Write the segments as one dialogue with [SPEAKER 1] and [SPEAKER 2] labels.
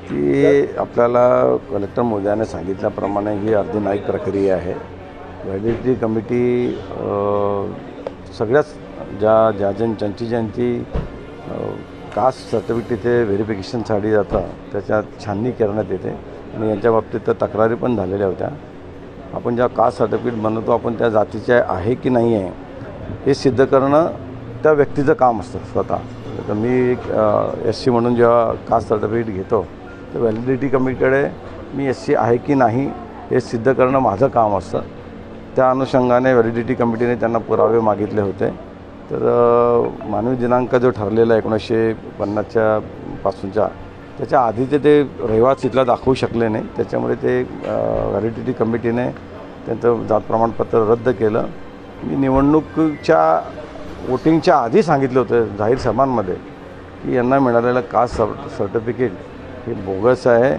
[SPEAKER 1] की आपल्याला कलेक्टर महोदयाने सांगितल्याप्रमाणे ही अर्धी न्यायिक प्रक्रिया आहे। व्हॅलिडिटी कमिटी सगळ्याच ज्यांची कास्ट सर्टिफिकेट इथे व्हेरिफिकेशनसाठी जातं त्याच्यात छाननी करण्यात येते आणि यांच्या बाबतीत तर तक्रारी पण झालेल्या होत्या। आपण ज्या कास्ट सर्टिफिकेट बनवतो आपण त्या जातीचे आहे की नाही आहे हे सिद्ध करणं त्या व्यक्तीचं काम असतं स्वतः। तर मी एक SC म्हणून जेव्हा कास्ट सर्टिफिकेट घेतो तर व्हॅलिडिटी कमिटीकडे मी SC आहे की नाही हे सिद्ध करणं माझं काम असतं। त्या अनुषंगाने व्हॅलिडिटी कमिटीने त्यांना पुरावे मागितले होते। तर मानवी दिनांक जो ठरलेला 1950च्या पासूनच्या त्याच्या आधीचे ते रहिवासी इथला दाखवू शकले नाही, त्याच्यामुळे ते व्हॅलिडिटी कमिटीने त्यांचं जात प्रमाणपत्र रद्द केलं। मी निवडणुकीच्या वोटिंगच्या आधी सांगितलं होतं जाहीर सभांमध्ये की यांना मिळालेलं कास्ट सर्टिफिकेट हे बोगस आहे,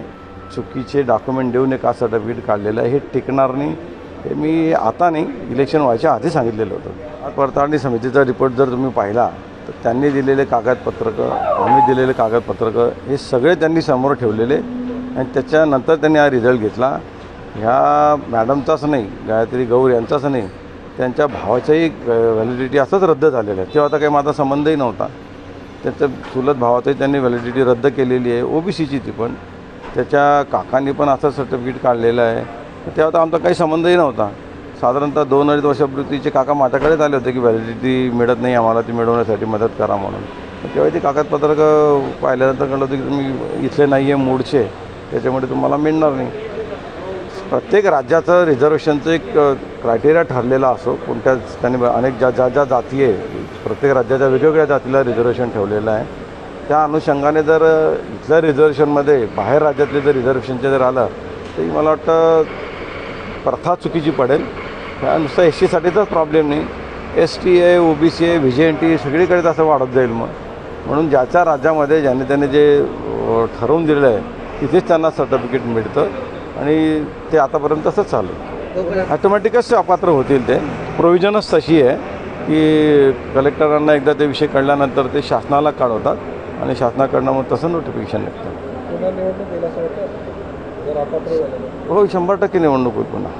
[SPEAKER 1] चुकीचे डॉक्युमेंट देऊन हे कास्ट सर्टिफिकेट काढलेलं आहे, हे टिकणार नाही। हे मी आता नाही, इलेक्शन व्हायच्या आधी सांगितलेलं होतं। पडताळणी समितीचा रिपोर्ट जर तुम्ही पाहिला तर त्यांनी दिलेले कागदपत्रकं, आम्ही दिलेले कागदपत्रकं हे सगळे त्यांनी समोर ठेवलेले आणि त्याच्यानंतर त्यांनी हा रिझल्ट घेतला। ह्या मॅडमचाच नाही, गायत्री गौर यांचाच नाही, त्यांच्या भावाच्याही व्हॅलिडिटी असंच रद्द झालेलं आहे। तेव्हा आता काही माझा संबंधही नव्हता। त्याच्या चुलत भावातही त्यांनी व्हॅलिडिटी रद्द केलेली आहे, OBCची ती पण। त्याच्या काकांनी पण असं सर्टिफिकेट काढलेलं आहे। तेव्हा तर आमचा काही संबंधही नव्हता। साधारणतः 2-2.5 वर्षापूर्वीचे काका माझ्याकडेच आले होते की व्हॅलिडिटी मिळत नाही आम्हाला, ती मिळवण्यासाठी मदत करा म्हणून। तेव्हा ती कागदपत्रकं पाहिल्यानंतर कळलं होतं की तुम्ही इथले नाही आहे, मूळचे, त्याच्यामुळे तुम्हाला मिळणार नाही। प्रत्येक राज्याचं रिझर्वेशनचं एक क्रायटेरिया ठरलेला असो, कोणत्याच त्यांनी अनेक ज्या जाती आहे प्रत्येक राज्याच्या वेगवेगळ्या जातीला रिझर्वेशन ठेवलेलं आहे। त्या अनुषंगाने जर इथल्या रिझर्वेशनमध्ये बाहेर राज्यातले जर रिझर्वेशनचे जर आलं तरी मला वाटतं प्रथा चुकीची पडेल। ह्या नुसतं SCसाठीचाच प्रॉब्लेम नाही, ST आहे, OBC आहे, VJNT सगळीकडेच असं वाढत जाईल। म्हणून ज्याच्या राज्यामध्ये ज्याने त्याने जे ठरवून दिलेलं आहे तिथेच त्यांना सर्टिफिकेट मिळतं आणि ते आतापर्यंत तसंच चालू ॲटोमॅटिकच अपात्र होतील। ते प्रोव्हिजनच तशी आहे की कलेक्टरांना एकदा ते विषय कळल्यानंतर ते शासनाला कळवतात आणि शासनाकडनं मग तसं नोटिफिकेशन निघतं। हो, 100% निवडणूक होईल पुन्हा।